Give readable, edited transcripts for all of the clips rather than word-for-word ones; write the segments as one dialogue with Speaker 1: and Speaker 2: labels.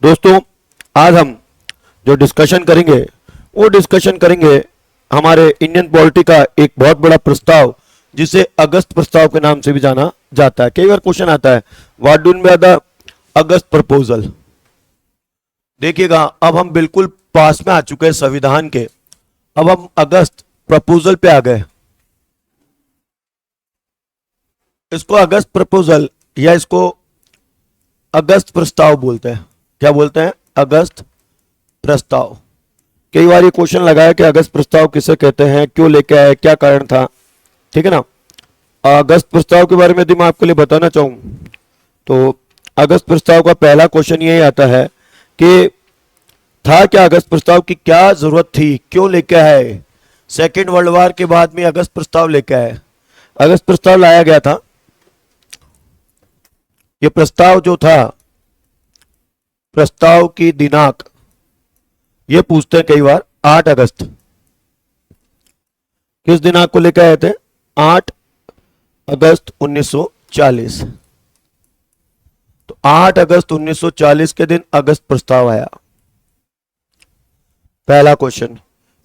Speaker 1: दोस्तों, आज हम जो डिस्कशन करेंगे वो डिस्कशन करेंगे हमारे इंडियन पॉलिटी का एक बहुत बड़ा प्रस्ताव जिसे अगस्त प्रस्ताव के नाम से भी जाना जाता है। कई बार क्वेश्चन आता है, what do by the August proposal. देखिएगा, अब हम बिल्कुल पास में आ चुके हैं संविधान के। अब हम अगस्त प्रपोजल पे आ गए। इसको अगस्त प्रपोजल या इसको अगस्त प्रस्ताव बोलते हैं। क्या बोलते हैं? अगस्त प्रस्ताव। कई बार ये क्वेश्चन लगा है कि अगस्त प्रस्ताव किसे कहते हैं, क्यों लेके आए, क्या कारण था। ठीक है ना। अगस्त प्रस्ताव के बारे में यदि मैं आपके लिए बताना चाहूं तो अगस्त प्रस्ताव का पहला क्वेश्चन यही आता है कि था क्या अगस्त प्रस्ताव की क्या जरूरत थी, क्यों लेके आए। सेकेंड वर्ल्ड वॉर के बाद में अगस्त प्रस्ताव लेके आए। अगस्त प्रस्ताव लाया गया था। ये प्रस्ताव जो था, प्रस्ताव की दिनांक ये पूछते हैं कई बार, 8 अगस्त। किस दिनांक को लेकर आए थे? 8 अगस्त 1940। तो 8 अगस्त 1940 के दिन अगस्त प्रस्ताव आया। पहला क्वेश्चन।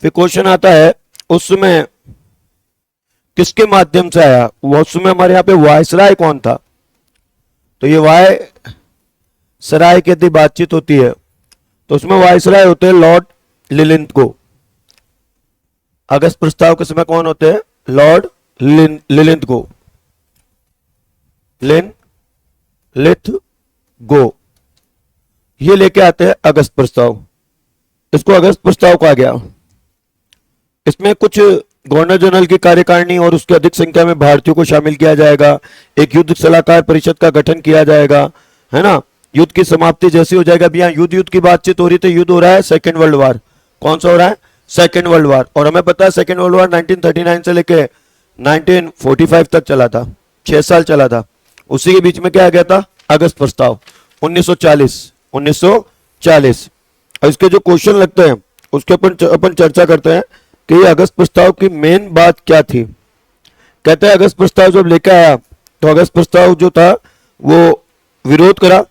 Speaker 1: फिर क्वेश्चन आता है उस समय किसके माध्यम से आया। वो उस समय हमारे यहां पे वायसराय कौन था। तो ये वायसराय की यदि बातचीत होती है तो उसमें वायसराय होते हैं लॉर्ड लिलिथगो। अगस्त प्रस्ताव के समय कौन होते हैं? लॉर्ड लिलिथगो। लिथगो ये लेके आते हैं अगस्त प्रस्ताव। इसको अगस्त प्रस्ताव कहा गया। इसमें कुछ गवर्नर जनरल की कार्यकारिणी और उसके अधिक संख्या में भारतीयों को शामिल किया जाएगा। एक युद्ध सलाहकार परिषद का गठन किया जाएगा, है ना। युद्ध की समाप्ति जैसी हो जाएगा। अभी यहाँ युद्ध की बातचीत हो रही थी। युद्ध हो रहा है सेकेंड वर्ल्ड वॉर। कौन सा हो रहा है? Second world war. और हमें पता है सेकेंड वर्ल्ड वॉर 1939 से लेके 1945 तक चला था, 6 साल चला था। उसी के बीच में क्या आ गया था? अगस्त प्रस्ताव 1940। और इसके जो क्वेश्चन लगते हैं उसके अपन चर्चा करते हैं कि ये अगस्त प्रस्ताव की मेन बात क्या थी। कहते हैं अगस्त प्रस्ताव जब लेकर आया तो अगस्त प्रस्ताव जो था वो विरोध करा।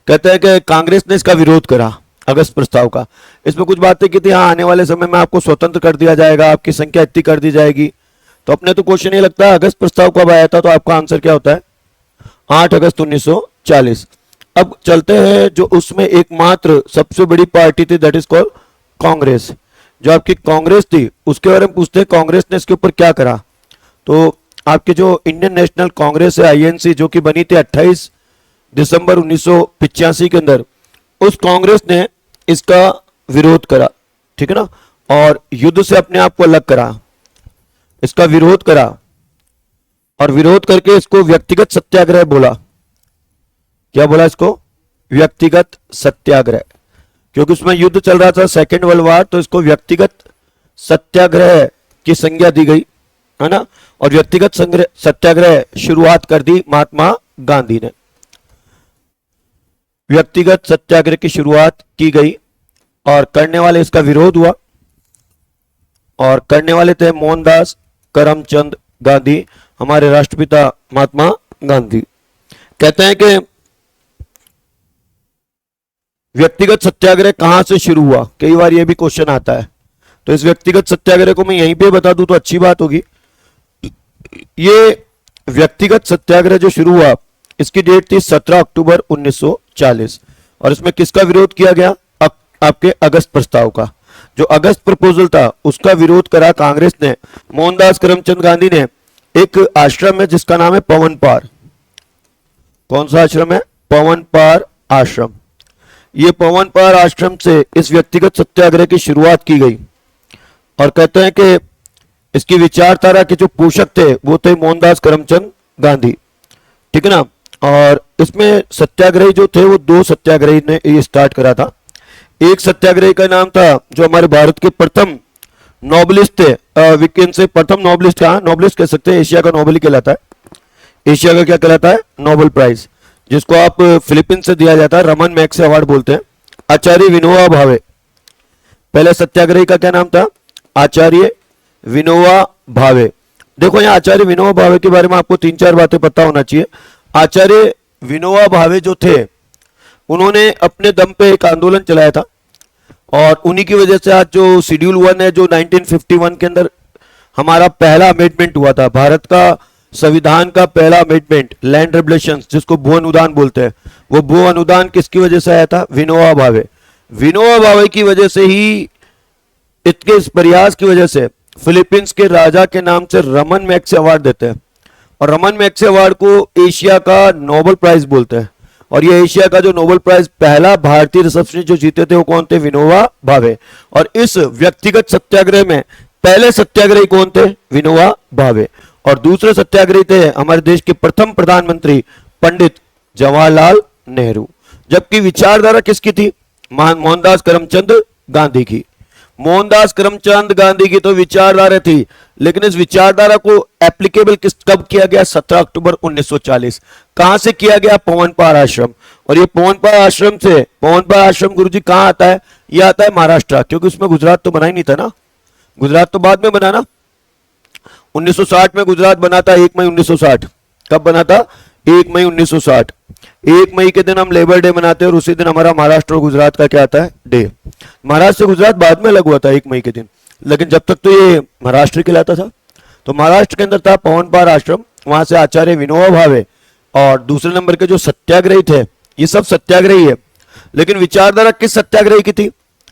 Speaker 1: कहते हैं कि कांग्रेस ने इसका विरोध करा अगस्त प्रस्ताव का। इसमें कुछ बातें की थी, हाँ आने वाले समय में आपको स्वतंत्र कर दिया जाएगा, आपकी संख्या इतनी कर दी जाएगी। तो अपने तो क्वेश्चन ये लगता है अगस्त प्रस्ताव कब आया था, तो आपका आंसर क्या होता है? 8 अगस्त 1940। अब चलते हैं जो उसमें एकमात्र सबसे बड़ी पार्टी थी, दैट इज कॉल्ड कांग्रेस। जो आपकी कांग्रेस थी उसके बारे में पूछते हैं कांग्रेस ने इसके ऊपर क्या करा। तो आपके जो इंडियन नेशनल कांग्रेस है, आईएनसी, जो कि बनी थी 28 दिसंबर 1985 के अंदर, उस कांग्रेस ने इसका विरोध करा। ठीक है ना। और युद्ध से अपने आप को अलग करा, इसका विरोध करा और विरोध करके इसको व्यक्तिगत सत्याग्रह बोला। क्या बोला इसको? व्यक्तिगत सत्याग्रह। क्योंकि उसमें युद्ध चल रहा था सेकेंड वर्ल्ड वॉर, तो इसको व्यक्तिगत सत्याग्रह की संज्ञा दी गई, है ना। और व्यक्तिगत सत्याग्रह शुरुआत कर दी महात्मा गांधी ने। व्यक्तिगत सत्याग्रह की शुरुआत की गई और करने वाले इसका विरोध हुआ। और करने वाले थे मोहनदास करमचंद गांधी, हमारे राष्ट्रपिता महात्मा गांधी। कहते हैं कि व्यक्तिगत सत्याग्रह कहां से शुरू हुआ, कई बार यह भी क्वेश्चन आता है। तो इस व्यक्तिगत सत्याग्रह को मैं यहीं पे बता दूं तो अच्छी बात होगी। ये व्यक्तिगत सत्याग्रह जो शुरू हुआ इसकी डेट थी 17 अक्टूबर 1940। और इसमें किसका विरोध किया गया? आपके अगस्त प्रस्ताव का। जो अगस्त प्रपोजल था उसका विरोध करा कांग्रेस ने। मोहनदास करमचंद गांधी ने एक आश्रम है जिसका नाम है पवनपार। कौन सा आश्रम है? पवनपार आश्रम। ये पवनपार आश्रम से इस व्यक्तिगत सत्याग्रह की शुरुआत की गई। और कहते हैं कि इसकी विचारधारा के जो पोषक थे वो थे मोहनदास करमचंद गांधी। ठीक है ना। और इसमें सत्याग्रही जो थे वो 2 सत्याग्रही ने ये स्टार्ट करा था। एक सत्याग्रही का नाम था जो हमारे भारत के प्रथम नोबलिस्ट थे, विकेन से प्रथम नोबलिस्ट, कहा नोबलिस्ट कह सकते हैं, एशिया का नोबल ही कहलाता है। एशिया का क्या कहलाता है? नोबल प्राइज, जिसको आप फिलीपींस से दिया जाता है, रमन मैग्सेसे अवार्ड बोलते हैं। आचार्य विनोबा भावे पहले सत्याग्रही का क्या नाम था? आचार्य विनोबा भावे। देखो यहाँ आचार्य विनोबा भावे के बारे में आपको 3-4 बातें पता होना चाहिए। आचार्य विनोबा भावे जो थे उन्होंने अपने दम पे एक आंदोलन चलाया था और उन्हीं की वजह से आज जो शेड्यूल 1 है, जो 1951 के अंदर हमारा पहला अमेंडमेंट हुआ था, भारत का संविधान का पहला अमेंडमेंट, लैंड रेगुलेशंस, जिसको भू अनुदान बोलते हैं, वो भू अनुदान किसकी वजह से आया था? विनोबा भावे। विनोबा भावे की वजह से ही, इनके इस प्रयास की वजह से फिलीपींस के राजा के नाम से रमन मैग्सेसे अवार्ड देते हैं और रमन मैग्सेसे अवार्ड को एशिया का नोबेल प्राइज बोलते हैं। और ये एशिया का जो नोबेल प्राइज पहला भारतीय रिसेप्शनिस्ट जो जीते थे वो कौन थे? विनोबा भावे। और इस व्यक्तिगत सत्याग्रह में पहले सत्याग्रही कौन थे? विनोबा भावे। और दूसरे सत्याग्रही थे हमारे देश के प्रथम प्रधानमंत्री पंडित जवाहरलाल नेहरू। जबकि विचारधारा किसकी थी? मोहनदास करमचंद गांधी की। मोहनदास करमचंद गांधी की तो विचारधारा थी, लेकिन इस विचारधारा को एप्लीकेबल कब किया गया? 17 अक्टूबर 1940। कहां से किया गया? पवनपार आश्रम। और ये पवनपार आश्रम से, पवनपार आश्रम गुरुजी कहां आता है? ये आता है महाराष्ट्र, क्योंकि उसमें गुजरात तो बना ही नहीं था ना, गुजरात तो बाद में बना ना। 1960 में गुजरात बना था, 1 मई 1960। कब बना था? 1 मई 1960। 1 मई के दिन हम लेबर डे मनाते हैं और उसी दिन हमारा महाराष्ट्र और गुजरात का क्या आता है? डे। महाराष्ट्र से गुजरात बाद में अलग हुआ था 1 मई के दिन, लेकिन जब तक तो ये महाराष्ट्र कहलाता था। तो महाराष्ट्र के अंदर था पवनपार आश्रम, वहां से आचार्य विनोबा भावे और दूसरे नंबर के जो सत्याग्रही थे, ये सब सत्याग्रही है, लेकिन विचारधारा किस सत्याग्रही की थी?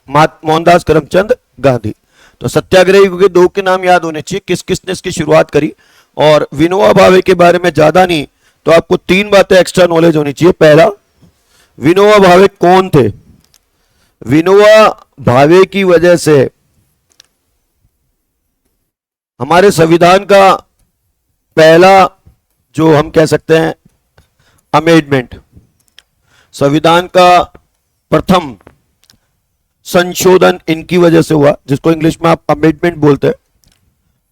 Speaker 1: मोहनदास करमचंद गांधी। तो सत्याग्रही के दो के नाम याद होने चाहिए, किस किसने इसकी शुरुआत करी। और विनोबा भावे के बारे में ज्यादा नहीं तो आपको 3 बातें एक्स्ट्रा नॉलेज होनी चाहिए। पहला, विनोबा भावे कौन थे? विनोबा भावे की वजह से हमारे संविधान का पहला, जो हम कह सकते हैं अमेंडमेंट, संविधान का प्रथम संशोधन इनकी वजह से हुआ, जिसको इंग्लिश में आप अमेंडमेंट बोलते हैं।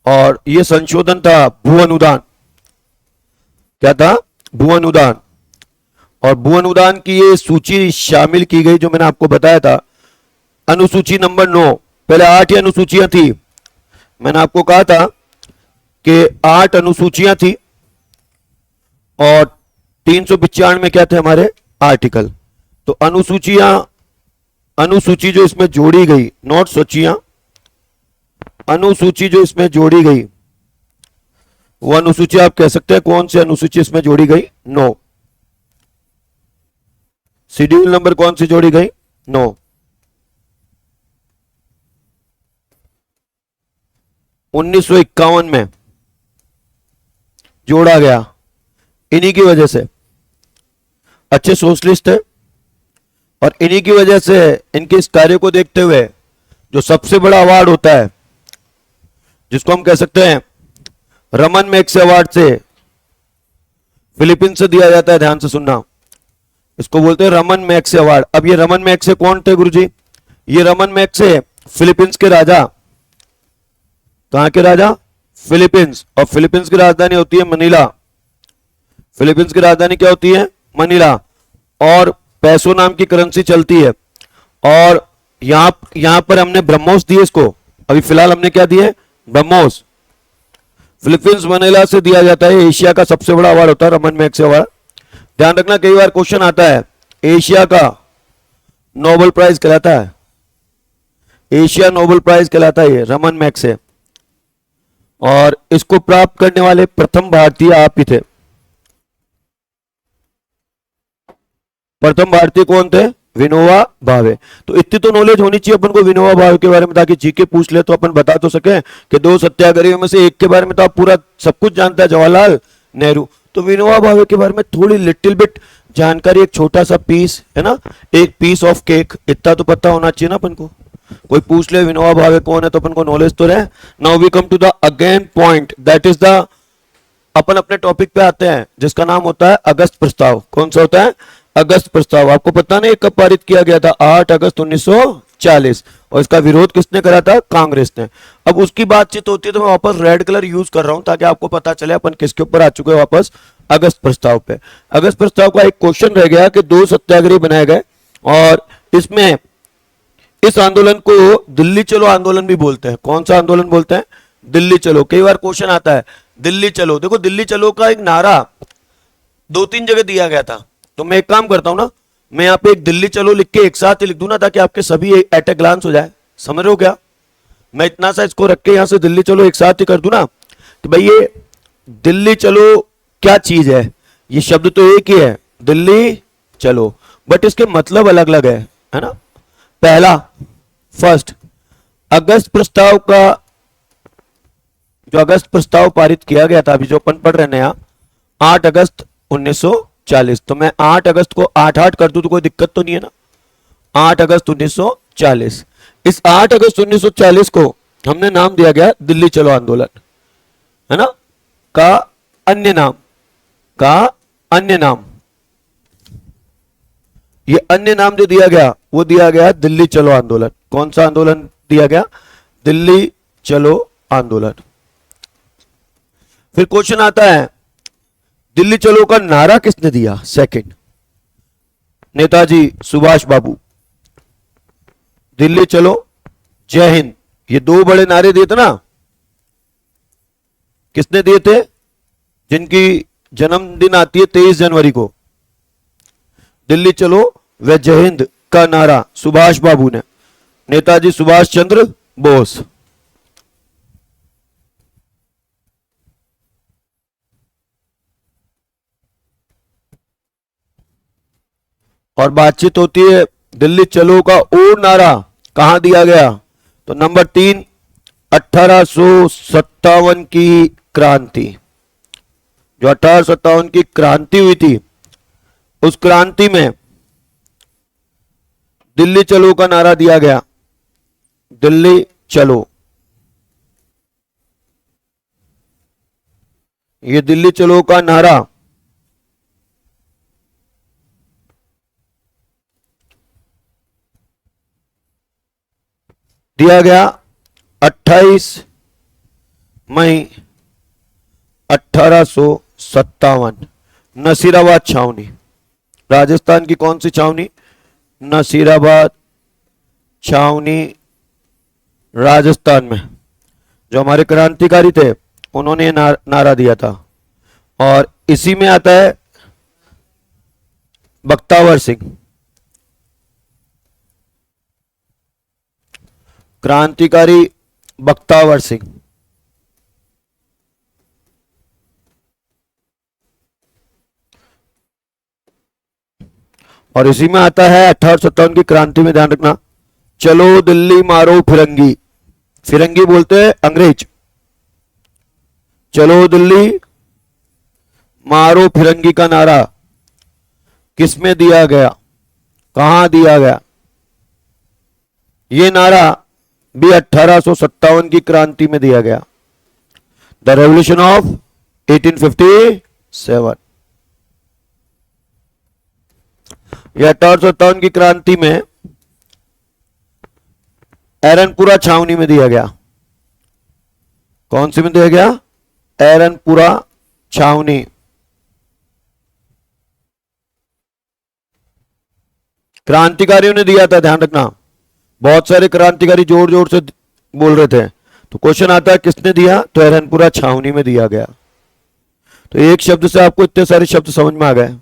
Speaker 1: और यह संशोधन था भू अनुदान। क्या था? भू अनुदान। और भू अनुदान की ये सूची शामिल की गई, जो मैंने आपको बताया था, अनुसूची नंबर 9। पहले 8 ही अनुसूचियां थी, मैंने आपको कहा था कि 8 अनुसूचियां थी और 395 में क्या थे हमारे? आर्टिकल। तो अनुसूची जो इसमें जोड़ी गई, नोट सूचियां, अनुसूची जो इसमें जोड़ी गई, वो अनुसूची आप कह सकते हैं कौन सी अनुसूची इसमें जोड़ी गई? 9। शेड्यूल नंबर कौन सी जोड़ी गई? 9। 1951 में जोड़ा गया। इन्हीं की वजह से अच्छे सोशलिस्ट थे और इन्हीं की वजह से, इनके इस कार्य को देखते हुए, जो सबसे बड़ा अवार्ड होता है, जिसको हम कह सकते हैं रमन मैग्सेसे अवार्ड, से फिलीपींस से दिया जाता है, ध्यान से सुनना, इसको बोलते हैं रमन मैग्सेसे अवार्ड। अब ये रमन मैग्सेसे कौन थे गुरुजी? ये रमन मैग्सेसे फिलीपींस के राजा। कहां के राजा? फिलीपींस। और फिलीपींस की राजधानी होती है मनीला। फिलीपींस की राजधानी क्या होती है? मनीला। और पैसो नाम की करेंसी चलती है। और यहां पर हमने ब्रह्मोस दिए इसको, अभी फिलहाल हमने क्या दिए? ब्रह्मोस। फिलीपींस मनीला से दिया जाता है, एशिया का सबसे बड़ा अवार्ड होता है रमन मैग्सेसे अवार्ड। ध्यान रखना, कई बार क्वेश्चन आता है, एशिया का नोबेल प्राइज कहलाता है, एशिया नोबेल प्राइज कहलाता है ये रमन मैग्सेसे। और इसको प्राप्त करने वाले प्रथम भारतीय आप ही थे। प्रथम भारतीय कौन थे? विनोबा भावे। तो इतनी तो नॉलेज होनी चाहिए अपन को विनोबा भावे के बारे में, ताकि जीके पूछ ले तो अपन बता तो सके कि 2 सत्याग्रहियों में से एक के बारे में तो आप पूरा सब कुछ जानता है, जवाहरलाल नेहरू। तो विनोबा भावे के बारे में थोड़ी लिटिल बिट जानकारी, एक छोटा सा पीस है ना, एक पीस ऑफ केक, इतना तो पता होना चाहिए ना अपन को। कोई पूछ ले विनोबा भावे कौन है तो अपन को नॉलेज तो रहे। Now we come to the again point, that is the, अपन अपने टॉपिक पे आते हैं जिसका नाम होता है अगस्त प्रस्ताव। कौन सा होता है? अगस्त प्रस्ताव। आपको पता नहीं कब पारित किया गया था? 8 अगस्त 1940। और इसका विरोध किसने करा था? कांग्रेस ने। अब उसकी बातचीत होती है तो मैं वापस रेड कलर यूज कर रहा हूं ताकि आपको पता चले अपन किसके ऊपर आ चुके हैं वापस, अगस्त प्रस्ताव पे। अगस्त प्रस्ताव का एक क्वेश्चन रह गया कि 2 सत्याग्रही बनाए गए और इसमें इस आंदोलन को दिल्ली चलो आंदोलन भी बोलते हैं। कौन सा आंदोलन बोलते हैं? दिल्ली चलो। कई बार क्वेश्चन आता है दिल्ली चलो। देखो दिल्ली चलो का एक नारा 2-3 जगह दिया गया था, तो मैं एक काम करता हूं ना, मैं यहाँ पे एक दिल्ली चलो लिख के एक साथ ही लिख दूं ना, ताकि आपके सभी एट ए ग्लांस हो जाए। समझ रहे हो क्या? मैं इतना सा इसको रख के यहां से दिल्ली चलो एक साथ ही कर दूं ना, कि भाई ये दिल्ली चलो क्या चीज है? ये शब्द तो एक ही है, दिल्ली चलो, बट इसके मतलब अलग अलग है ना। पहला, फर्स्ट, अगस्त प्रस्ताव का, जो अगस्त प्रस्ताव पारित किया गया था, अभी जो अपन पढ़ रहे हैं नया, 8 अगस्त 1940। तो मैं 8 अगस्त को 8-8 कर दूं तो कोई दिक्कत तो नहीं है ना। 8 अगस्त 1940, इस 8 अगस्त 1940 को हमने नाम दिया गया दिल्ली चलो आंदोलन, है ना। का अन्य नाम, का अन्य नाम, ये अन्य नाम जो दिया गया वो दिया गया दिल्ली चलो आंदोलन। कौन सा आंदोलन दिया गया? दिल्ली चलो आंदोलन। फिर क्वेश्चन आता है, दिल्ली चलो का नारा किसने दिया? सेकंड, नेताजी सुभाष बाबू। दिल्ली चलो, जय हिंद, ये दो बड़े नारे दिए थे ना, किसने दिए थे? जिनकी जन्मदिन आती है 23 जनवरी को। दिल्ली चलो व जय हिंद का नारा सुभाष बाबू ने, नेताजी सुभाष चंद्र बोस। और बातचीत होती है, दिल्ली चलो का और नारा कहां दिया गया? तो नंबर 3, 1857 की क्रांति, जो 1857 की क्रांति हुई थी, उस क्रांति में दिल्ली चलो का नारा दिया गया, दिल्ली चलो। ये दिल्ली चलो का नारा दिया गया 28 मई 1857, नसीराबाद छावनी। राजस्थान की कौन सी छावनी? नसीराबाद छावनी, राजस्थान में। जो हमारे क्रांतिकारी थे उन्होंने नारा दिया था। और इसी में आता है बख्तावर सिंह, क्रांतिकारी बख्तावर सिंह। और इसी में आता है 1857 की क्रांति में, ध्यान रखना, चलो दिल्ली मारो फिरंगी। फिरंगी बोलते हैं अंग्रेज। चलो दिल्ली मारो फिरंगी का नारा किसमें दिया गया, कहां दिया गया? यह नारा भी 1857 की क्रांति में दिया गया, द रेवोल्यूशन ऑफ 1857। यह 1857 की क्रांति में एरनपुरा छावनी में दिया गया। कौन सी में दिया गया? एरनपुरा छावनी। क्रांतिकारियों ने दिया था, ध्यान रखना, बहुत सारे क्रांतिकारी जोर जोर से बोल रहे थे। तो क्वेश्चन आता है किसने दिया? तो एरनपुरा छावनी में दिया गया। तो एक शब्द से आपको इतने सारे शब्द समझ में आ गए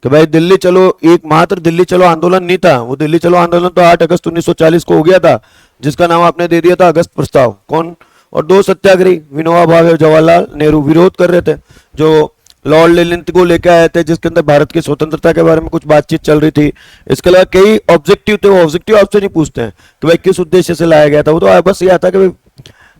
Speaker 1: कि भाई दिल्ली चलो एकमात्र दिल्ली चलो आंदोलन नहीं था। वो दिल्ली चलो आंदोलन तो 8 अगस्त 1940 को हो गया था, जिसका नाम आपने दे दिया था अगस्त प्रस्ताव। कौन? और दो सत्याग्रही विनोबा भावे और जवाहरलाल नेहरू विरोध कर रहे थे, जो लॉर्ड लिलिंथ को लेकर आए थे, जिसके अंदर भारत की स्वतंत्रता के बारे में कुछ बातचीत चल रही थी। इसके अलावा कई ऑब्जेक्टिव थे, वो ऑब्जेक्टिव आपसे नहीं पूछते हैं कि भाई किस उद्देश्य से लाया गया था। वो तो बस ये था कि भाई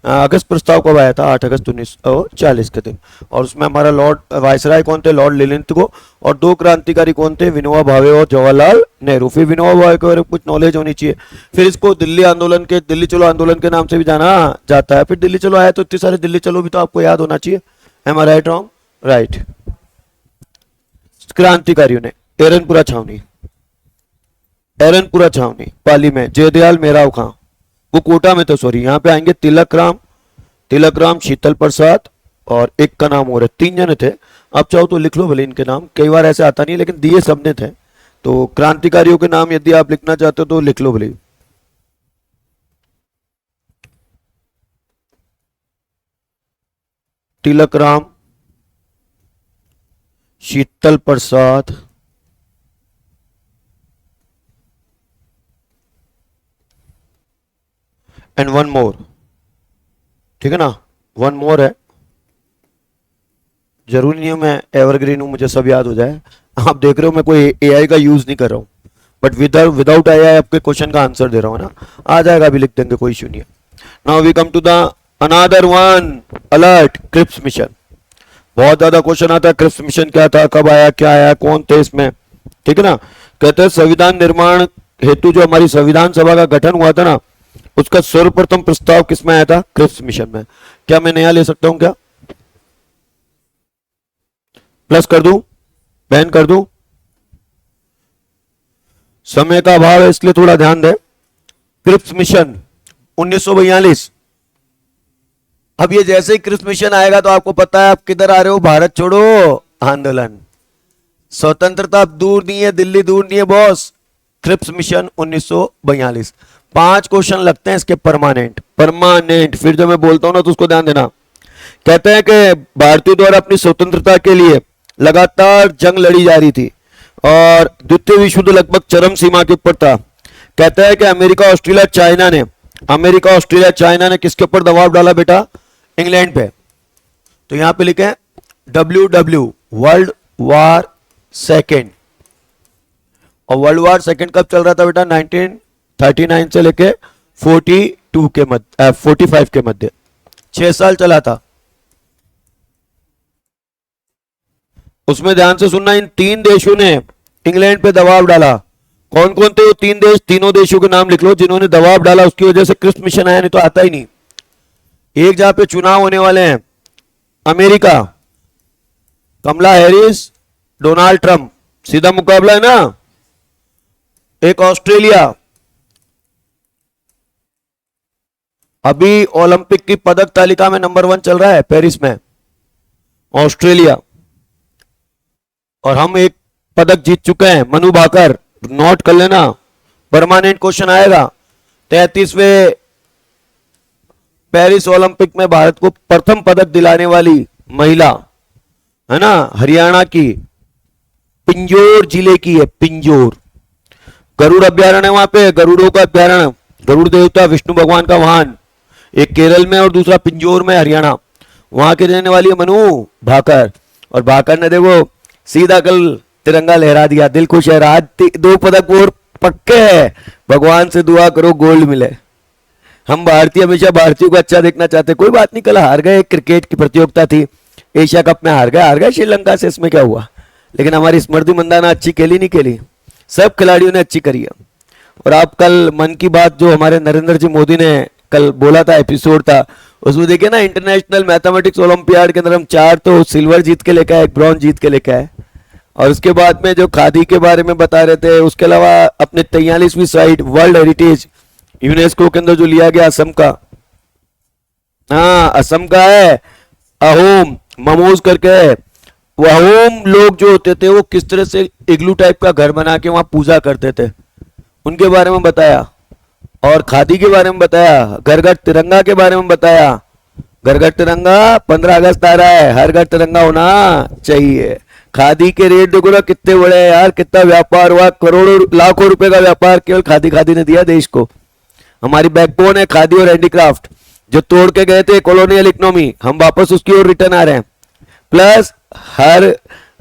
Speaker 1: अगस्त प्रस्ताव कब आया था? 8 अगस्त 1940 के दिन। और उसमें हमारा लॉर्ड वायसराय कौन थे? लॉर्ड लिलिंथ को। और दो क्रांतिकारी कौन थे? विनोबा भावे और जवाहरलाल नेहरू। फिर विनोबा भावे के बारे में कुछ नॉलेज होनी चाहिए। फिर इसको दिल्ली आंदोलन के, दिल्ली चलो आंदोलन के नाम से भी जाना जाता है। फिर दिल्ली चलो आया तो इतने सारे दिल्ली चलो भी तो आपको याद होना चाहिए। एम आई राइट रॉन्ग? राइट। क्रांतिकारियों ने एरनपुरा छावनी, एरनपुरा छावनी पाली में जयदयाल मेराव खां, वो कोटा में तो सॉरी, यहां पे आएंगे तिलक राम शीतल प्रसाद और एक का नाम और है, 3 जने थे। आप चाहो तो लिख लो भले इनके नाम, कई बार ऐसे आता नहीं है, लेकिन दिए सबने थे। तो क्रांतिकारियों के नाम यदि आप लिखना चाहते हो तो लिख लो भले। तिलक राम शीतल प्रसाद, एंड वन मोर, ठीक है ना, वन मोर है, जरूरी नहीं है मैं एवरग्रीन हूं मुझे सब याद हो जाए। आप देख रहे हो मैं कोई एआई का यूज नहीं कर रहा हूं, बट विदाउट एआई आपके क्वेश्चन का आंसर दे रहा हूं ना, आ जाएगा, अभी लिख देंगे, कोई इश्यू नहीं है। Now we come to the another one, alert Cripps mission. बहुत ज्यादा क्वेश्चन आता है, क्रिप्स मिशन क्या था, कब आया, क्या आया, कौन थे इसमें, ठीक है ना। कहते हैं संविधान निर्माण हेतु जो हमारी संविधान सभा का गठन हुआ था ना, उसका सर्वप्रथम प्रस्ताव किसमें आया था, क्रिप्स मिशन में। क्या मैं नया ले सकता हूं क्या, प्लस कर दूं, बैन कर दूं, समय का अभाव है इसलिए थोड़ा ध्यान दें। Cripps mission 1942। अब ये जैसे ही क्रिप्स मिशन आएगा तो आपको पता है आप किधर आ रहे हो, भारत छोड़ो आंदोलन। स्वतंत्रता दूर नहीं है, दिल्ली दूर नहीं है बॉस। Cripps mission 1942। 5 क्वेश्चन लगते हैं इसके परमानेंट, फिर जो मैं बोलता हूं ना तो उसको ध्यान देना। कहते हैं कि भारतीयों द्वारा अपनी स्वतंत्रता के लिए लगातार जंग लड़ी जा रही थी और द्वितीय विश्व युद्ध लगभग चरम सीमा के ऊपर था। कहता है कि अमेरिका, ऑस्ट्रेलिया, चाइना ने किसके ऊपर दबाव डाला बेटा, इंग्लैंड पे। तो यहां पे लिखे WW, वर्ल्ड वार सेकेंड। और वर्ल्ड वार सेकेंड कब चल रहा था बेटा, 1939 से लेके 42 के मध्य, 45 के मध्य, 6 साल चला था। उसमें ध्यान से सुनना, इन 3 देशों ने इंग्लैंड पे दबाव डाला। कौन कौन थे वो 3 देश, तीनों देशों के नाम लिख लो जिन्होंने दबाव डाला, उसकी वजह से क्रिप्स मिशन आया, नहीं तो आता ही नहीं। एक जहां पे चुनाव होने वाले हैं, अमेरिका, कमला हैरिस, डोनाल्ड ट्रंप, सीधा मुकाबला है ना। एक ऑस्ट्रेलिया, अभी ओलंपिक की पदक तालिका में नंबर 1 चल रहा है पेरिस में, ऑस्ट्रेलिया। और हम एक पदक जीत चुके हैं, मनु भाकर, नोट कर लेना, परमानेंट क्वेश्चन आएगा। 33वें पेरिस ओलंपिक में भारत को प्रथम पदक दिलाने वाली महिला है ना, हरियाणा की पिंजौर जिले की है, पिंजौर। गरुड़ अभ्यारण्य है वहां पे, गरुड़ों का अभ्यारण्य, गरुड़ देवता विष्णु भगवान का वाहन, एक केरल में और दूसरा पिंजौर में, हरियाणा। वहां के रहने वाली है मनु भाकर। और भाकर ने देखो सीधा कल तिरंगा लहरा दिया, दिल खुश है। आज 2 पदक और पक्के है, भगवान से दुआ करो गोल्ड मिले। हम भारतीय हमेशा भारतीयों को अच्छा देखना चाहते, कोई बात नहीं, कल हार गए, क्रिकेट की प्रतियोगिता थी, एशिया कप में हार गए श्रीलंका से, इसमें क्या हुआ। लेकिन हमारी स्मृति मंदाना अच्छी खेली नहीं खेली, सब खिलाड़ियों ने अच्छी करी है। और आप कल मन की बात जो हमारे नरेंद्र जी मोदी ने कल बोला था, एपिसोड था, उसमें देखिए ना, इंटरनेशनल मैथमेटिक्स ओलंपियाड के अंदर हम 4 तो सिल्वर जीत के लेके आए, 1 ब्रॉन्ज जीत के लेके आए। और उसके बाद में जो खादी के बारे में बता रहे थे, उसके अलावा अपने 43वीं साइट वर्ल्ड हेरिटेज यूनेस्को के अंदर जो लिया गया असम का, हाँ असम का है, अहोम ममोज करके है। वो अहोम लोग जो होते थे वो किस तरह से इग्लू टाइप का घर बना के वहां पूजा करते थे, उनके बारे में बताया। और खादी के बारे में बताया, घर घर तिरंगा के बारे में बताया। घर घर तिरंगा 15 अगस्त आ रहा है, हर घर तिरंगा होना चाहिए। खादी के रेट देखो ना कितने बड़े हैं यार, कितना व्यापार हुआ, करोड़ों लाखों रुपए का व्यापार केवल खादी ने दिया देश को। हमारी बैकबोन है खादी और हैंडीक्राफ्ट, जो तोड़ के गए थे कॉलोनियल इकोनॉमी, हम वापस उसकी ओर रिटर्न आ रहे हैं। प्लस हर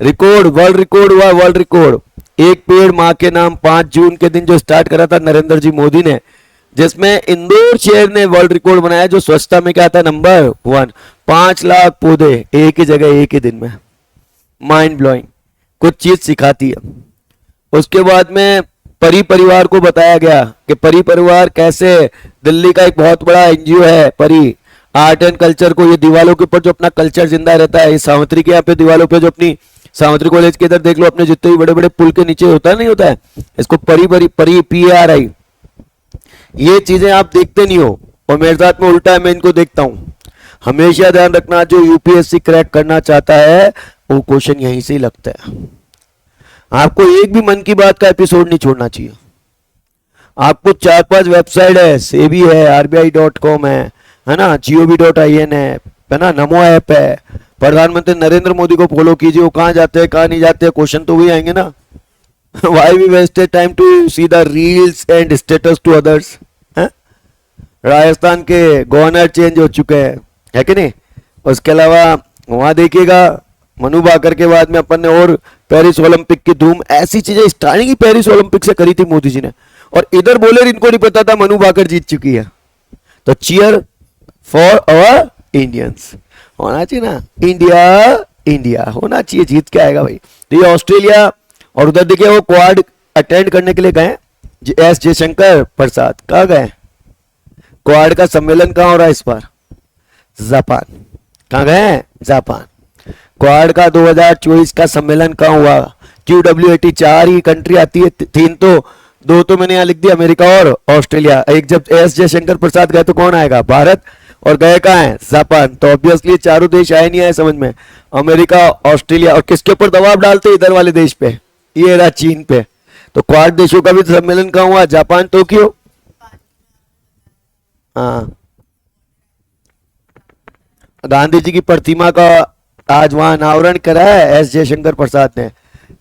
Speaker 1: रिकॉर्ड, वर्ल्ड रिकॉर्ड हुआ, वर्ल्ड रिकॉर्ड। एक पेड़ माँ के नाम 5 जून के दिन जो स्टार्ट करा था नरेंद्र जी मोदी ने, जिसमें इंदौर शहर ने वर्ल्ड रिकॉर्ड बनाया, जो स्वच्छता में क्या था नंबर 1। 5 लाख पौधे एक ही जगह एक ही दिन में, माइंड ब्लोइंग, कुछ चीज सिखाती है। उसके बाद में परी परिवार को बताया गया कि परी परिवार कैसे, दिल्ली का एक बहुत बड़ा एनजीओ है परी आर्ट एंड कल्चर को, ये दीवालों के ऊपर जो अपना कल्चर जिंदा रहता है, ये सावित्री के यहाँ पे दीवालों पे जो अपनी सावित्री कॉलेज के इधर देख लो, अपने जितने भी बड़े बड़े पुल के नीचे होता है नहीं होता है, इसको परी PARI। ये चीजें आप देखते नहीं हो और मेरे साथ में उल्टा है, मैं इनको देखता हूं। हमेशा ध्यान रखना, जो यूपीएससी क्रैक करना चाहता है वो क्वेश्चन यहीं से ही लगता है। आपको एक भी मन की बात का एपिसोड नहीं छोड़ना चाहिए। आपको 4-5 वेबसाइट है, सेबी है, RBI.com है ना, GOV.in है ना, नमो ऐप है, प्रधानमंत्री नरेंद्र मोदी को फॉलो कीजिए, वो कहाँ जाते हैं कहाँ नहीं जाते हैं, क्वेश्चन तो वही आएंगे ना। Why we wasted time to see the reels and status to others? हैं? राजस्थान के गवर्नर चेंज हो चुके हैं, है कि नहीं? उसके अलावा वहां देखिएगा मनु भाकर के बाद में अपन ने और पेरिस ओलंपिक की धूम, ऐसी चीजें स्टार्टिंग ही पेरिस ओलंपिक से करी थी मोदी जी ने, और इधर बोले इनको नहीं पता था मनु भाकर जीत चुकी है। तो चीयर फॉर अवर इंडियंस, होना चाहिए ना, इंडिया इंडिया होना चाहिए, जीत के आएगा भाई। तो ये ऑस्ट्रेलिया, और उधर देखिए वो क्वाड अटेंड करने के लिए गए एस जयशंकर प्रसाद, कहाँ गए? क्वाड का सम्मेलन कहाँ हो रहा है इस बार? जापान। कहाँ गए? जापान। क्वाड का 2024 का सम्मेलन कहाँ हुआ? QWAT 4 ही कंट्री आती है, 3 तो 2 तो मैंने यहाँ लिख दिया, अमेरिका और ऑस्ट्रेलिया। एक जब एस जयशंकर प्रसाद गए तो कौन आएगा? भारत। और गए कहाँ है? जापान। तो ऑब्वियसली चारों देश आए नहीं आए समझ में, अमेरिका ऑस्ट्रेलिया, और किसके ऊपर दबाव डालते? इधर वाले देश पे, ये रहा चीन पे। तो क्वाड देशों का भी सम्मेलन कहाँ हुआ? Japan, Tokyo. हाँ, गांधी जी की प्रतिमा का आज वहां अनावरण करा है एस जयशंकर प्रसाद ने।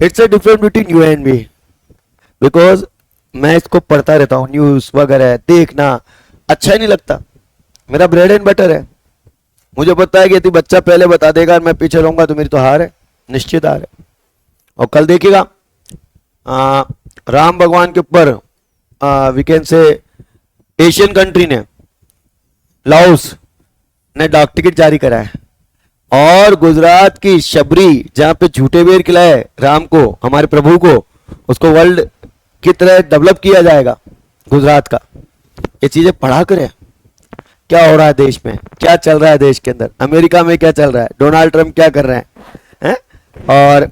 Speaker 1: It's a difference between you and me, because मैं इसको पढ़ता रहता हूँ, न्यूज वगैरह देखना अच्छा ही नहीं लगता, मेरा ब्रेड एंड बटर है। मुझे पता है कि यदि बच्चा पहले बता देगा मैं पीछे रहूंगा तो मेरी तो हार है, निश्चित हार है। और कल देखिएगा राम भगवान के ऊपर we can say Asian country ने, लाओस ने डाक टिकट जारी करा है, और गुजरात की शबरी जहां पे झूठे बेर खिलाए राम को, हमारे प्रभु को, उसको वर्ल्ड की तरह डेवलप किया जाएगा गुजरात का। ये चीजें पढ़ा करें क्या हो रहा है देश में, क्या चल रहा है देश के अंदर, अमेरिका में क्या चल रहा है, डोनाल्ड ट्रंप क्या कर रहे हैं? और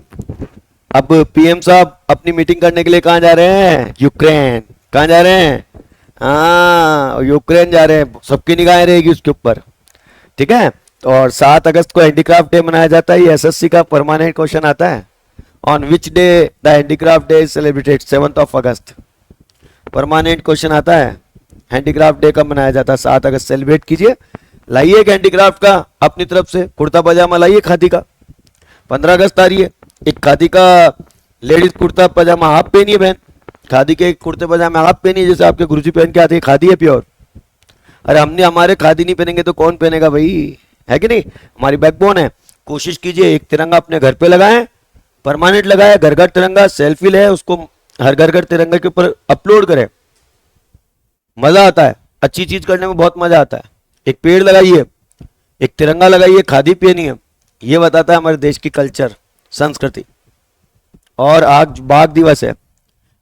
Speaker 1: अब पीएम साहब अपनी मीटिंग करने के लिए कहाँ जा रहे हैं? यूक्रेन। कहाँ जा रहे हैं? हाँ, यूक्रेन जा रहे हैं, सबकी निगाहें रहेगी उसके ऊपर, ठीक है। और 7 अगस्त को हैंडीक्राफ्ट डे मनाया जाता है, ये एसएससी का परमानेंट क्वेश्चन आता है। On which day the handicraft day is celebrated? 7 August permanent question आता है। हैंडीक्राफ्ट डे कब मनाया जाता है? 7 अगस्त सेलिब्रेट कीजिए। लाइए एक हैंडीक्राफ्ट का अपनी तरफ से कुर्ता पजामा लाइए खादी का। 15 अगस्त आ रही है, एक खादी का लेडीज कुर्ता पजामा हाफ पहनिए बहन, खादी के कुर्ते पजामे हाफ पहनिए, जैसे आपके गुरुजी पहन के आते हैं, खादी है प्योर। अरे हमने हमारे खादी नहीं पहनेंगे तो कौन पहनेगा भाई, है कि नहीं? हमारी बैकबोन है। कोशिश कीजिए एक तिरंगा अपने घर पे लगाएं, परमानेंट लगाए, घर घर तिरंगा, सेल्फी ले उसको हर घर घर तिरंगा के ऊपर अपलोड करें, मजा आता है, अच्छी चीज करने में बहुत मजा आता है। एक पेड़ लगाइए, एक तिरंगा लगाइए, खादी पहनिए, ये बताता है हमारे देश की कल्चर, संस्कृति। और आज बाघ दिवस है,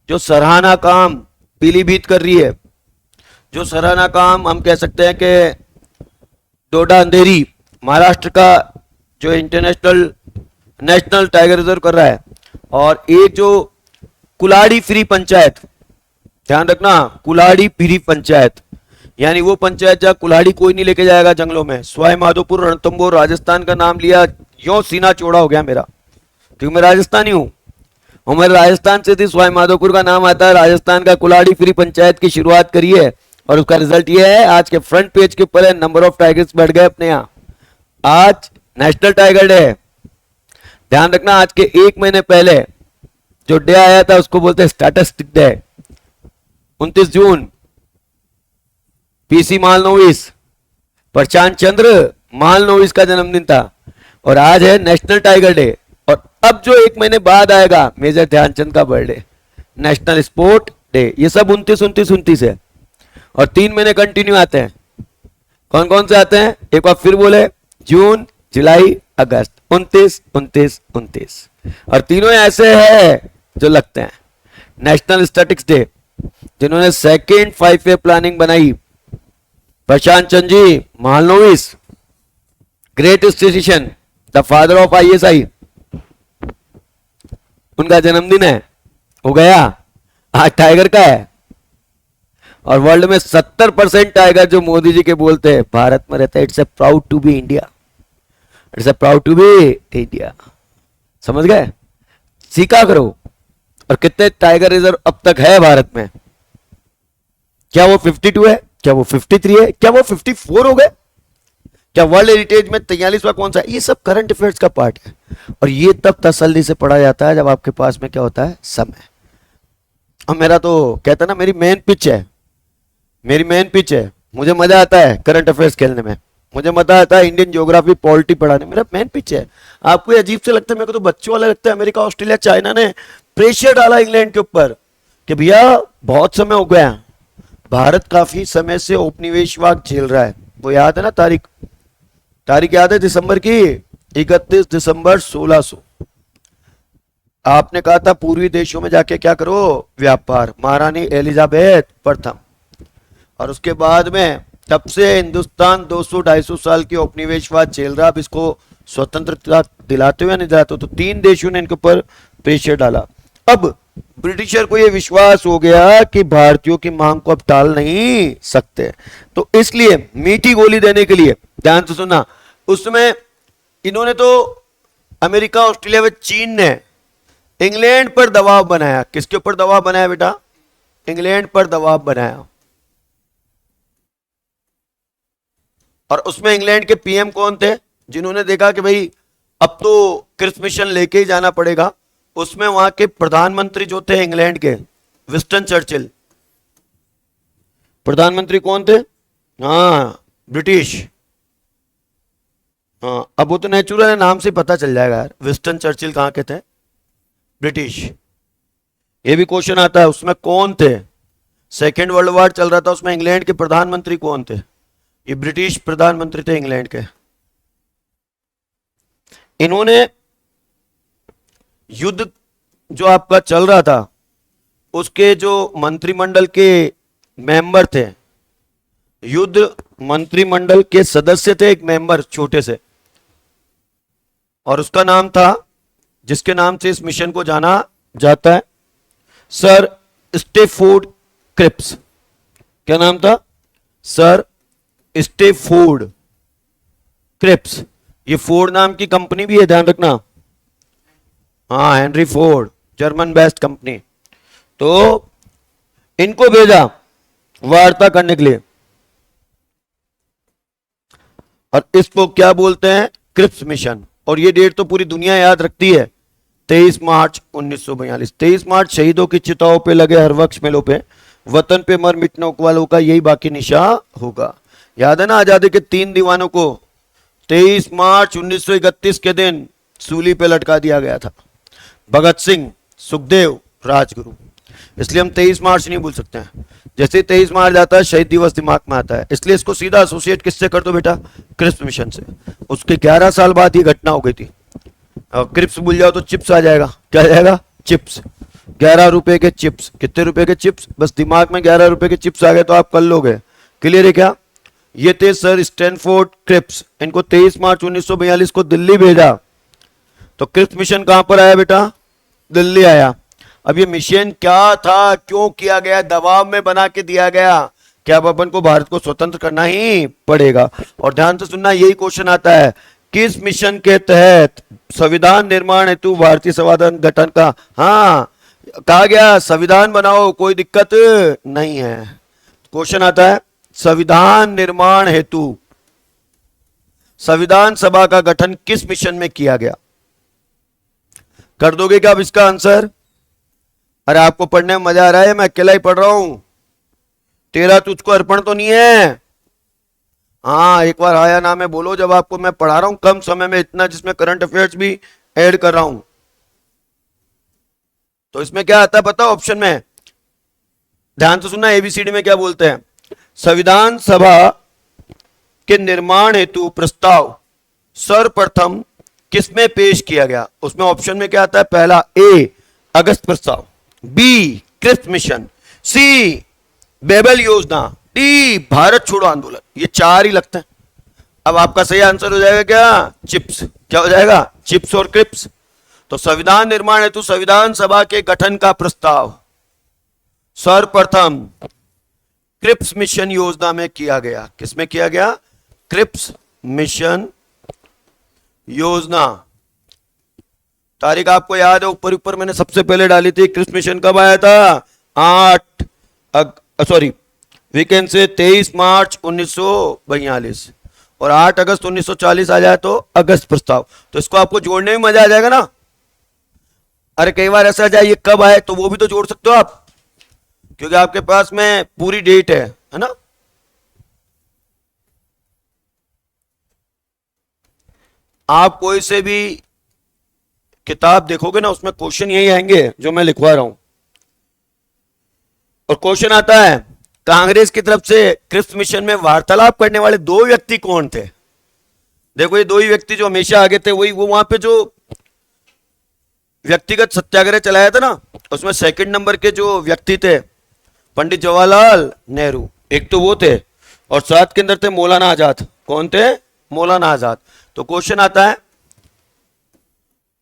Speaker 1: जो सराहना काम पीलीभीत कर रही है, जो सराहना काम हम कह सकते हैं कि डोडा अंधेरी महाराष्ट्र का जो इंटरनेशनल नेशनल टाइगर रिजर्व कर रहा है, और एक जो कुलाड़ी फ्री पंचायत, ध्यान रखना, कुलाड़ी फ्री पंचायत, यानी वो पंचायत जहां कुल्हाड़ी कोई नहीं लेके जाएगा जंगलों में। सवाई माधोपुर रणथंभौर राजस्थान का नाम लिया, यो सीना चौड़ा हो गया मेरा, क्योंकि मैं राजस्थानी हूं और मेरे राजस्थान से थी, सवाई माधोपुर का नाम आता है। राजस्थान का कुल्हाड़ी फ्री पंचायत की शुरुआत करी है, और उसका रिजल्ट ये है, आज के फ्रंट पेज के ऊपर है, नंबर ऑफ टाइगर्स बढ़ गए अपने यहाँ। आज नेशनल टाइगर डे है, ध्यान रखना। आज के 1 महीने पहले जो डे आया था उसको बोलते हैं स्टैटिस्टिक डे। 29 जून पीसी मालनोविस, प्रशांत चंद्र मालनोविस का जन्मदिन था, और आज है नेशनल टाइगर डे। और अब जो 1 महीने बाद आएगा मेजर ध्यानचंद का बर्थडे, नेशनल स्पोर्ट डे। ये सब 29 है, और 3 महीने कंटिन्यू आते हैं। कौन कौन से आते हैं एक बार फिर बोले? जून, जुलाई, अगस्त, 29। और तीनों ऐसे हैं जो लगते हैं। नेशनल स्टैटिक्स डे, जिन्होंने सेकेंड 5 प्लानिंग बनाई, Prasanta Chandra ji Mahalanobis, great statistician, the father of ISI, उनका जन्मदिन है, हो गया। आज टाइगर का है, और वर्ल्ड में 70% टाइगर जो मोदी जी के बोलते हैं भारत में रहता है। It's a proud to be India, it's a proud to be India. समझ गए? सीखा करो। और कितने टाइगर रिजर्व अब तक है भारत में? क्या वो 52 है? क्या वो 53 है? क्या वो 54 हो गए? क्या वर्ल्ड हेरिटेज में 43वां कौन सा है? ये सब करंट अफेयर्स का पार्ट है, और ये तब तसल्ली से पढ़ा जाता है जब आपके पास में क्या होता है, समय। अब मेरा तो कहता ना, मेरी मेन पिच है, मेरी मेन पिच है, मुझे मजा आता है करंट अफेयर्स खेलने में, मुझे मजा आता है इंडियन ज्योग्राफी पॉलिटी पढ़ाने, मेरा मेन पिच है। आपको अजीब से लगता है, मेरे को तो बच्चों वाला लगता है। अमेरिका, ऑस्ट्रेलिया, चाइना ने प्रेशर डाला इंग्लैंड के ऊपर कि भैया बहुत समय हो गया, भारत काफी समय से उपनिवेशवाद झेल रहा है। वो याद है ना तारीख? तारीख याद है दिसंबर की? 31 दिसंबर 1600। आपने कहा था पूर्वी देशों में जाके क्या करो, व्यापार, महारानी एलिजाबेथ प्रथम। और उसके बाद में तब से हिंदुस्तान 200-250 साल की उपनिवेशवाद झेल रहा। अब इसको स्वतंत्रता दिलाते हुए नहीं दिलाते, तो 3 देशों ने इनके ऊपर प्रेशर डाला। अब ब्रिटिशर को यह विश्वास हो गया कि भारतीयों की मांग को अब टाल नहीं सकते, तो इसलिए मीठी गोली देने के लिए, ध्यान से सुनना, उसमें इन्होंने तो अमेरिका, ऑस्ट्रेलिया व चीन ने इंग्लैंड पर दबाव बनाया। किसके ऊपर दबाव बनाया बेटा? इंग्लैंड पर दबाव बनाया। और उसमें इंग्लैंड के पीएम कौन थे? जिन्होंने देखा कि भाई अब तो क्रिप्स मिशन लेके ही जाना पड़ेगा। उसमें वहां के प्रधानमंत्री जो थे इंग्लैंड के, विंस्टन चर्चिल। प्रधानमंत्री कौन थे? हाँ, ब्रिटिश। हाँ, अब वो तो नेचुरल है, नाम से पता चल जाएगा यार। विंस्टन चर्चिल कहां के थे? ब्रिटिश। ये भी क्वेश्चन आता है, उसमें कौन थे? सेकेंड वर्ल्ड वॉर चल रहा था, उसमें इंग्लैंड के प्रधानमंत्री कौन थे? ये ब्रिटिश प्रधानमंत्री थे इंग्लैंड के। इन्होंने युद्ध जो आपका चल रहा था, उसके जो मंत्रिमंडल के मेंबर थे, युद्ध मंत्रिमंडल के सदस्य थे, एक मेंबर छोटे से, और उसका नाम था, जिसके नाम से इस मिशन को जाना जाता है, सर स्टेफोर्ड क्रिप्स। क्या नाम था? Sir Stafford Cripps. ये फोर्ड नाम की कंपनी भी है, ध्यान रखना। हाँ, Henry Ford, German based company. तो इनको भेजा वार्ता करने के लिए, और इसको क्या बोलते हैं? Cripps mission. और ये डेट तो पूरी दुनिया याद रखती है, 23 मार्च 1942। 23 मार्च शहीदों की चिताओं पे लगे हर वक्त मेलों पे, वतन पे मर मिटने वालों का यही बाकी निशा होगा। याद है ना, आजादी के 3 दीवानों को 23 मार्च 1931 के दिन सूली पे लटका दिया गया था। भगत सिंह, सुखदेव, राजगुरु। इसलिए हम 23 मार्च नहीं भूल सकते हैं। जैसे 23 मार्च आता है, शहीद दिवस दिमाग में आता है, इसलिए इसको सीधा एसोसिएट किससे कर दो बेटा? क्रिप्स मिशन से। उसके 11 साल बाद ये घटना हो गई थी। क्रिप्स भूल जाओ तो चिप्स आ जाएगा। क्या आ जाएगा? चिप्स। 11 रुपए के चिप्स। कितने रुपए के चिप्स? बस दिमाग में 11 रुपए के चिप्स आ गए तो आप कर लोगे। क्लियर है क्या? ये थे सर स्टैनफोर्ड क्रिप्स। इनको 23 मार्च 1942 को दिल्ली भेजा। तो क्रिप्स मिशन कहां पर आया बेटा? दिल्ली आया। अब ये मिशन क्या था, क्यों किया गया? दबाव में बना के दिया गया कि अब अपन को भारत को स्वतंत्र करना ही पड़ेगा। और ध्यान से सुनना, यही क्वेश्चन आता है, किस मिशन के तहत संविधान निर्माण हेतु भारतीय संविधान गठन का, हाँ, कहा गया संविधान बनाओ, कोई दिक्कत नहीं है। क्वेश्चन आता है, संविधान निर्माण हेतु संविधान सभा का गठन किस मिशन में किया गया? कर दोगे क्या अब इसका आंसर? अरे आपको पढ़ने में मजा आ रहा है, मैं अकेला ही पढ़ रहा हूं। तेरा तुझको अर्पण तो नहीं है? हाँ, एक बार आया ना मैं बोलो जब आपको मैं पढ़ा रहा हूं कम समय में इतना, जिसमें करंट अफेयर्स भी ऐड कर रहा हूं। तो इसमें क्या आता है पता? ऑप्शन में ध्यान से सुनना, एबीसीडी में क्या बोलते हैं। संविधान सभा के निर्माण हेतु प्रस्ताव सर्वप्रथम किसमें पेश किया गया? उसमें ऑप्शन में क्या आता है? पहला ए अगस्त प्रस्ताव, बी क्रिप्स मिशन, सी बेबल योजना, डी भारत छोड़ो आंदोलन। ये 4 ही लगते हैं। अब आपका सही आंसर हो जाएगा क्या? चिप्स। क्या हो जाएगा? चिप्स और क्रिप्स। तो संविधान निर्माण हेतु संविधान सभा के गठन का प्रस्ताव सर्वप्रथम क्रिप्स मिशन योजना में किया गया। किसमें किया गया? क्रिप्स मिशन योजना। तारीख आपको याद है, ऊपर ऊपर मैंने सबसे पहले डाली थी। क्रिप्स मिशन कब आया था? 23 मार्च 1942। और 8 अगस्त 1940 आ जाए तो अगस्त प्रस्ताव। तो इसको आपको जोड़ने में मजा आ जाएगा ना। अरे कई बार ऐसा आ जाए ये कब आए, तो वो भी तो जोड़ सकते हो आप, क्योंकि आपके पास में पूरी डेट है ना। आप कोई से भी किताब देखोगे ना, उसमें क्वेश्चन यही आएंगे जो मैं लिखवा रहा हूं। और क्वेश्चन आता है कांग्रेस की तरफ से क्रिप्स मिशन में वार्तालाप करने वाले दो व्यक्ति कौन थे। देखो ये दो ही व्यक्ति जो हमेशा आगे थे, वही वो वहां पे जो व्यक्तिगत सत्याग्रह चलाया था ना, उसमें सेकंड नंबर के जो व्यक्ति थे पंडित जवाहरलाल नेहरू, एक तो वो थे, और साथ के अंदर थे मौलाना आजाद। कौन थे? मौलाना आजाद। तो क्वेश्चन आता है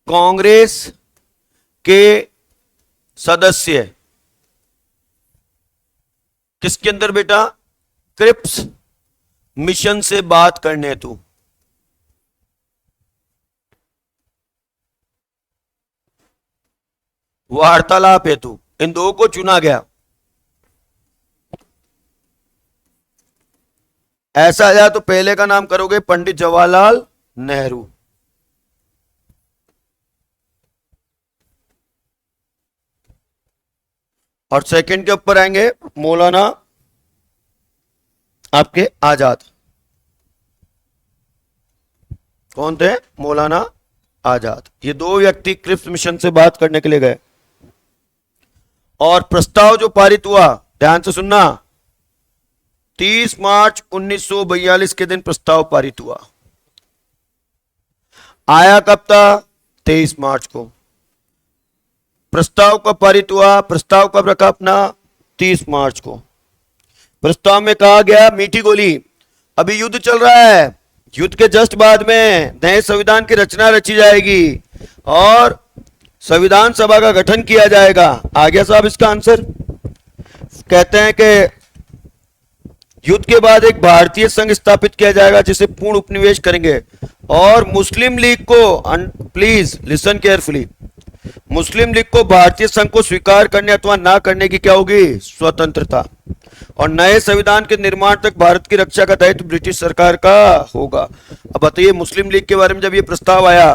Speaker 1: कांग्रेस के सदस्य किसके अंदर बेटा? क्रिप्स मिशन से बात करने हेतु वार्तालाप हेतु इन दो को चुना गया। ऐसा आ जाए तो पहले का नाम करोगे पंडित जवाहरलाल नेहरू, और सेकंड के ऊपर आएंगे मौलाना आपके आजाद। कौन थे? मौलाना आजाद। ये दो व्यक्ति क्रिप्स मिशन से बात करने के लिए गए, और प्रस्ताव जो पारित हुआ, ध्यान से सुनना, 30 मार्च 1942 के दिन प्रस्ताव पारित हुआ। आया कब था? 23 मार्च को। प्रस्ताव कब पारित हुआ? प्रस्ताव कब रखा अपना? 30 मार्च को। प्रस्ताव में कहा गया, मीठी गोली, अभी युद्ध चल रहा है, युद्ध के जस्ट बाद में नए संविधान की रचना रची जाएगी और संविधान सभा का गठन किया जाएगा। आ गया साहब इसका आंसर। कहते हैं कि युद्ध के बाद एक भारतीय संघ स्थापित किया जाएगा जिसे पूर्ण उपनिवेश करेंगे, और मुस्लिम लीग को, please listen carefully, Muslim league को भारतीय संघ को स्वीकार करने अथवा ना करने की क्या होगी? स्वतंत्रता। और नए संविधान के निर्माण तक भारत की रक्षा का दायित्व ब्रिटिश सरकार का होगा। अब बताइए, मुस्लिम लीग के बारे में जब ये प्रस्ताव आया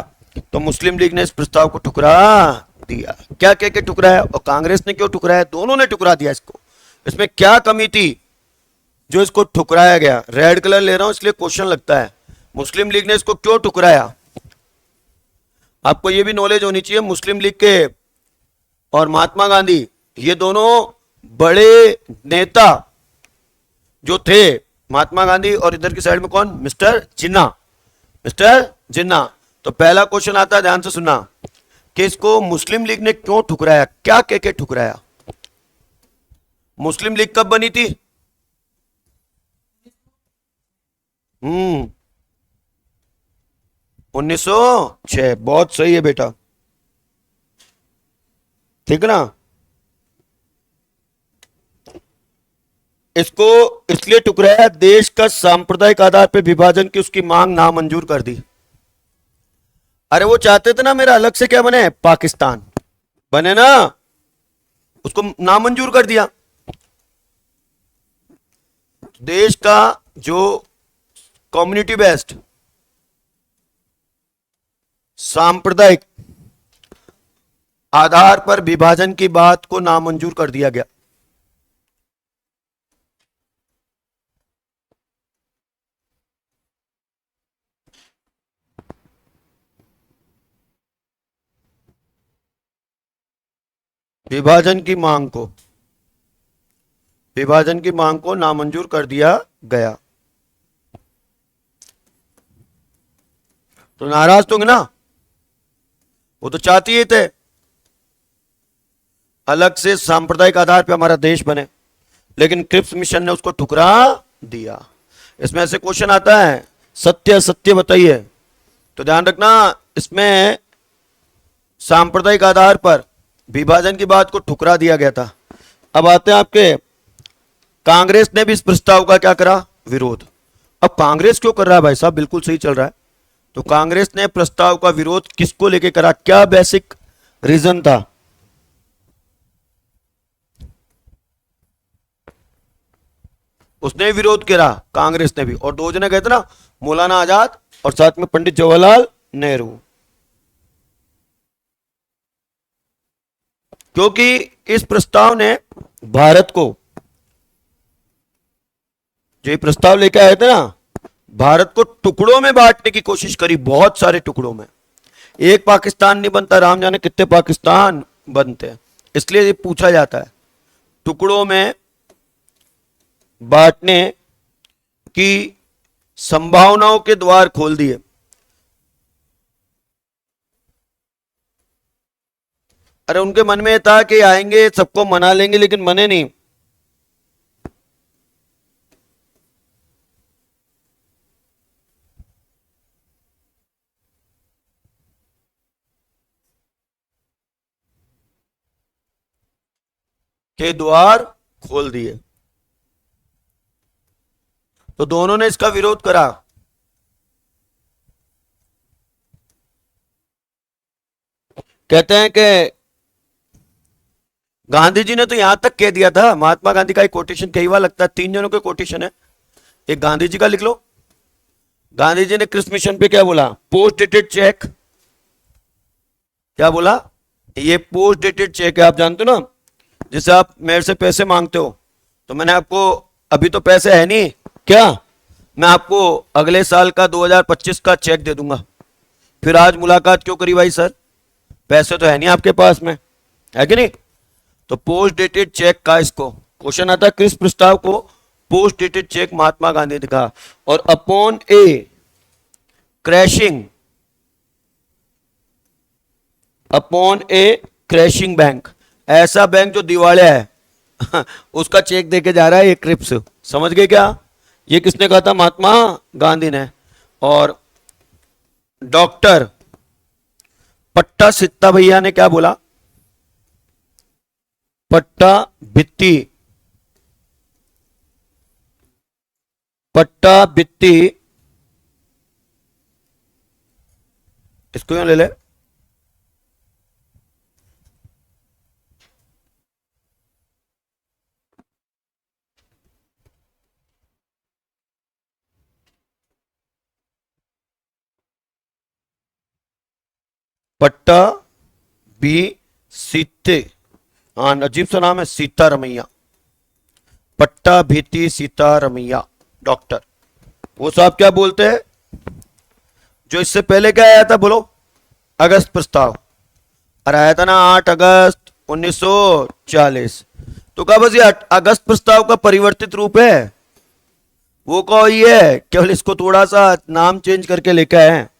Speaker 1: तो मुस्लिम लीग ने इस प्रस्ताव को ठुकरा दिया। क्या कह के ठुकराया? और कांग्रेस ने क्यों ठुकराया? दोनों ने ठुकरा दिया इसको। इसमें क्या कमी थी जो इसको ठुकराया गया? रेड कलर ले रहा हूं इसलिए क्वेश्चन लगता है, मुस्लिम लीग ने इसको क्यों ठुकराया? आपको यह भी नॉलेज होनी चाहिए, मुस्लिम लीग के और महात्मा गांधी, ये दोनों बड़े नेता जो थे, महात्मा गांधी और इधर की साइड में कौन? मिस्टर जिन्ना, मिस्टर जिन्ना। तो पहला क्वेश्चन आता है, ध्यान से सुनना, कि इसको मुस्लिम लीग ने क्यों ठुकराया? क्या कह के ठुकराया? मुस्लिम लीग कब बनी थी? 1906। बहुत सही है बेटा, ठीक है ना। इसको इसलिए ठुकराया, देश का सांप्रदायिक आधार पर विभाजन की उसकी मांग नामंजूर कर दी। अरे वो चाहते थे ना मेरा अलग से क्या बने? पाकिस्तान बने ना, उसको नामंजूर कर दिया। देश का जो कम्युनिटी बेस्ड सांप्रदायिक आधार पर विभाजन की बात को नामंजूर कर दिया गया। विभाजन की मांग को नामंजूर कर दिया गया। तो नाराज तो ना, वो तो चाहती ही थे अलग से सांप्रदायिक आधार पर हमारा देश बने, लेकिन क्रिप्स मिशन ने उसको ठुकरा दिया। इसमें ऐसे क्वेश्चन आता है, सत्य सत्य बताइए, तो ध्यान रखना, इसमें सांप्रदायिक आधार पर विभाजन की बात को ठुकरा दिया गया था। अब आते हैं आपके, कांग्रेस ने भी इस प्रस्ताव का क्या करा? विरोध। अब कांग्रेस क्यों कर रहा है भाई साहब? बिल्कुल सही चल रहा है। तो कांग्रेस ने प्रस्ताव का विरोध किसको लेके करा? क्या बेसिक रीजन था? उसने विरोध किया, कांग्रेस ने भी, और दो जने गए थे ना, मौलाना आजाद और साथ में पंडित जवाहरलाल नेहरू। क्योंकि इस प्रस्ताव ने भारत को, जो ये प्रस्ताव लेकर आए थे ना, भारत को टुकड़ों में बांटने की कोशिश करी, बहुत सारे टुकड़ों में। एक पाकिस्तान नहीं बनता, राम जाने कितने पाकिस्तान बनते हैं। इसलिए ये पूछा जाता है, टुकड़ों में बांटने की संभावनाओं के द्वार खोल दिए। अरे उनके मन में था कि आएंगे सबको मना लेंगे, लेकिन मने नहीं। के द्वार खोल दिए। तो दोनों ने इसका विरोध करा। कहते हैं कि गांधी जी ने तो यहां तक कह दिया था, महात्मा गांधी का एक कोटेशन कई बार लगता है, तीन जनों के कोटेशन है, एक गांधी जी का लिख लो। गांधी जी ने क्रिस मिशन पे क्या बोला? Post dated cheque. क्या बोला? ये पोस्ट डेटेड चेक है, आप जानते हो ना, जैसे आप मेरे से पैसे मांगते हो, तो मैंने आपको, अभी तो पैसे है नहीं, क्या मैं आपको अगले साल का 2025 का चेक दे दूंगा। फिर आज मुलाकात क्यों करी भाई सर? पैसे तो है नहीं आपके पास में, है कि नहीं? तो पोस्ट डेटेड चेक का इसको क्वेश्चन आता है, किस प्रस्ताव को post dated cheque Mahatma Gandhi ने कहा। और अपॉन ए क्रैशिंग, अपॉन ए क्रैशिंग बैंक, ऐसा बैंक जो दिवालिया है उसका चेक देके जा रहा है ये क्रिप्स। समझ गए क्या? ये किसने कहा था? महात्मा गांधी ने। और डॉक्टर पट्टा सित्ता भैया ने क्या बोला? पट्टा भित्ति, पट्टा भित्ति, इसको यहां ले ले, पट्टा बी सीते, हाँ अजीब सा नाम है, सीता रमैया, पट्टा भीति सीता रमैया डॉक्टर। वो साहब क्या बोलते हैं, जो इससे पहले क्या आया था बोलो? अगस्त प्रस्ताव, और आया था ना 8 अगस्त 1940। तो कहा बस ये अगस्त प्रस्ताव का परिवर्तित रूप है, वो कहो ये है, केवल इसको थोड़ा सा नाम चेंज करके लेके आए हैं।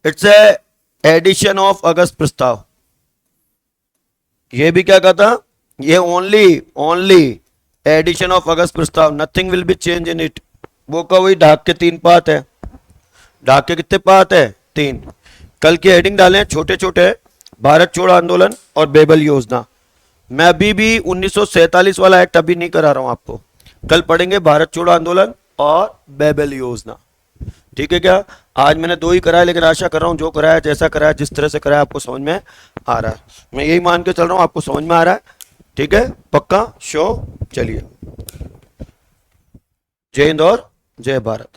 Speaker 1: इट्स ए एडिशन ऑफ अगस्त प्रस्ताव। ये भी क्या कहता? ये ओनली एडिशन ऑफ अगस्त प्रस्ताव, nothing will be change in it. वो का वही ढाक के 3 पात है। ढाक के कितने पात है? 3। कल की हेडिंग डाले हैं छोटे छोटे, भारत छोड़ो आंदोलन और बेबल योजना। मैं अभी भी 1947 वाला एक्ट अभी नहीं करा रहा हूं आपको, कल पढ़ेंगे भारत छोड़ो आंदोलन और बेबल योजना। ठीक है क्या? आज मैंने 2 ही कराया, लेकिन आशा कर रहा हूं जो कराया, जैसा कराया, जिस तरह से कराया आपको समझ में आ रहा है। मैं यही मान के चल रहा हूं आपको समझ में आ रहा है। ठीक है, पक्का? शो, चलिए, जय हिंद और जय भारत।